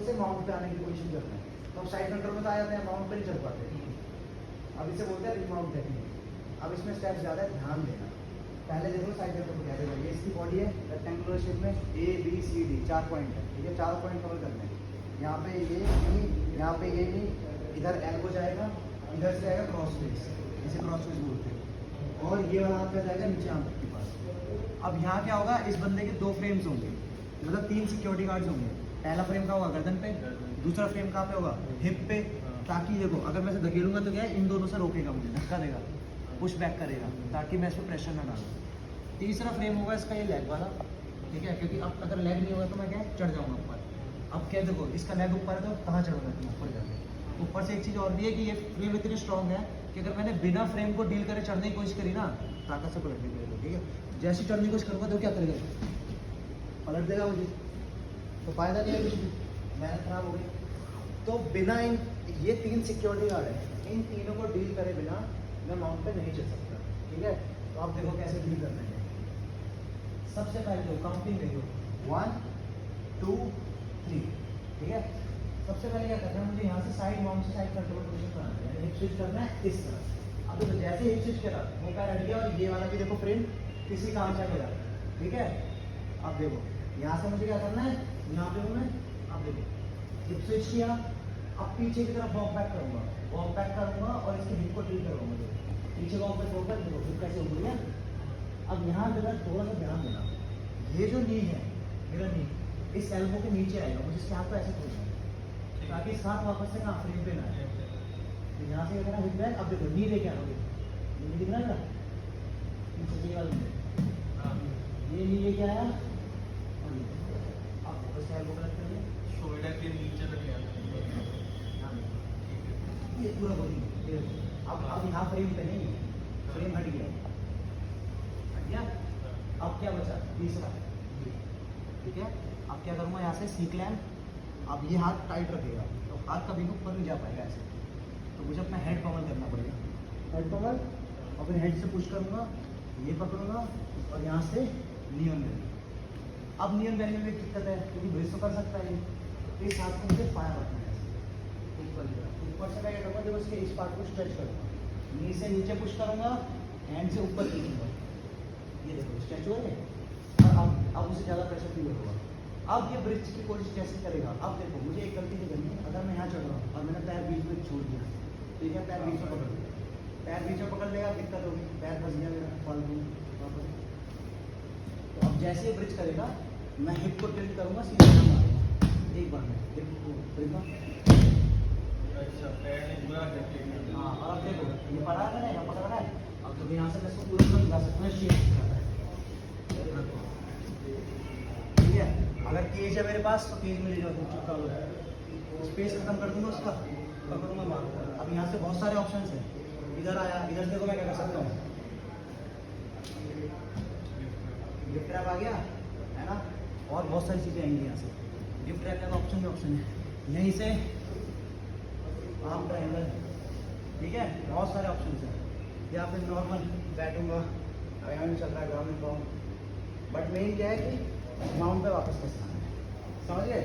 से माउंट पे आने की कोशिश करते हैं, तो अब साइड कंट्रोल में तो आ जाते हैं, माउंट पे नहीं चल पाते। अब इसे बोलते हैं रिमाउंट टेक्निक। अब इसमें स्टेप्स ज़्यादा है, ध्यान देना। पहले देखो साइड कंट्रोल को क्या देखो, ये इसकी बॉडी है रेक्टेंगुलर शेप में, A B C D 4 point है, ठीक है, 4 पॉइंट कवर करने हैं। यहाँ पे ये नहीं, यहाँ पे ये नहीं, इधर एल्बो जाएगा, इधर से आएगा क्रॉस फेस, इसे क्रॉस फेस बोलते हैं, और ये वाला हाथ का जाएगा नीचे आंख के पास। अब यहाँ क्या होगा, इस बंदे के 2 फ्रेम्स होंगे, मतलब 3 सिक्योरिटी गार्ड्स होंगे। पहला फ्रेम का होगा गर्दन पे, दूसरा फ्रेम कहाँ पे होगा, हिप पे, ताकि देखो अगर मैं इसे धकेलूंगा तो क्या है, इन दोनों से रोकेगा मुझे, धक्का देगा, पुश बैक करेगा, ताकि मैं इस पर प्रेशर ना डालूँ। तीसरा फ्रेम होगा इसका ये लेग वाला, ठीक है, क्योंकि अब अगर लेग नहीं होगा तो मैं क्या चढ़ जाऊँगा ऊपर। अब क्या देखो, इसका लेग ऊपर है तो कहाँ चढ़ूंगा तुम ऊपर जाके। ऊपर से एक चीज़ और भी है कि ये फ्रेम इतनी स्ट्रॉन्ग है कि अगर मैंने बिना फ्रेम को डील करे चढ़ने की कोशिश करी ना, ताकत से पलट देगा, ठीक है। जैसे चढ़ने की कोशिश करूँगा तो क्या करेगा, पलट देगा मुझे, तो फायदा नहीं है कुछ भी, मेहनत खराब हो गई। तो बिना इन ये 3 सिक्योरिटी गार्ड है, इन तीनों को डील करे बिना मैं माउंट पे नहीं चढ़ सकता, ठीक है। तो आप देखो कैसे डील करना है। सबसे पहले जो काउंटिंग देखो 1 2 3, ठीक है। सबसे पहले क्या करना है, मुझे यहाँ से साइड माउंट से साइड कंट्रोल पोजीशन बनाना है, यानी हिप स्विच करना है इस तरह। अब देखो जैसे हिप स्विच करा वो पैर हट गया, और ये वाला भी देखो फ्रेम किसी काम से मेरा, ठीक है। अब देखो यहाँ से मुझे क्या करना है, यहाँ पे हूँ मैं, अब देखो हिप स्विच किया, अब पीछे की तरफ वॉक बैक करूँगा और इसके हिप को डील करूँगा, पीछे वॉक बैक होगा, देखो हिप कैसे ऊपर है। अब यहाँ जरा थोड़ा सा ध्यान देना, ये जो नी है मेरा नी इस एल्बो के नीचे आएगा, मुझे इसके हाथ को ऐसे खोलना है ताकि इस हाथ वापस से कहाँ फ्रेम पे ना आए। तो यहाँ से अगर हिप बैक, अब देखो नी लेके आओगे, नी दिख रहा है ना, पीछे वाला ये नी लेके आया, अब वापस से एल्बो कनेक्ट कर दिया, शोल्डर के नीचे तक ले आता है, ये पूरा बॉडी। अब यहाँ फ्रेम पे नहीं, फ्रेम हट गया, अब क्या बचा, तीसरा, ठीक है। अब क्या करूँगा, यहाँ से सी क्लैम्प, अब ये हाथ टाइट रखेगा तो हाथ कभी ऊपर नहीं जा पाएगा ऐसे, तो मुझे अपना हेड पमल करना पड़ेगा, हेड पमल, और फिर हेड से पुश करूँगा, ये पकड़ूंगा और यहाँ से नियन बेरिंग। अब नियन बेरिंग में एक दिक्कत है, क्योंकि ब्रिज तो कर सकता है, इस हाथ को मुझे फायर रखना है ऊपर से, मैं क्या करूँगा, जब उसके इस पार्ट को स्ट्रेच करूँगा, नी से नीचे पुश करूँगा, हैंड से ऊपर खींचूंगा, ये देखो स्ट्रेच हो गए, और अब उसे ज़्यादा प्रेशर फील होगा। अब ये ब्रिज की कोशिश कैसे करेगा, अब देखो मुझे एक गलती नहीं करनी है, अगर मैं यहाँ चढ़ रहा हूँ और मैंने पैर बीच में छोड़ दिया, ठीक है, पैर बीच में पकड़ लिया, पैर बीच में पकड़ लेगा, दिक्कत होगी, पैर फंस गया मेरा फालतू वापस। तो अब जैसे ये ब्रिज करेगा, मैं हिप को टिल्ट करूँगा, सीधा मारूंगा एक बार में, देखो अच्छा पैर ने पूरा ढक हाँ। और अब देखो ये पड़ा है, मैंने यहाँ पकड़ रहा है, अब तो यहाँ से मैं इसको पूरा ला सकता हूँ, शेप ठीक है। अगर केज है मेरे पास तो केज में ले जाओ, चुपका लो, स्पेस खत्म कर दूंगा उसका, पकड़ूंगा मारूंगा। अब यहाँ से बहुत सारे ऑप्शंस हैं, इधर आया, इधर देखो मैं क्या कर सकता हूँ, गिफ्ट रैप आ गया है ना, और बहुत सारी चीज़ें आएंगी यहाँ से। गिफ्ट रैप का ऑप्शन है, यहीं से आर्म ट्रायंगल, ठीक है, बहुत सारे ऑप्शन हैं। या फिर नॉर्मल बैठूंगा, अभी चल रहा है ग्राउंड पाउंड, बट मेन क्या है कि माउंट पे वापस कैसे आना है, समझ गए।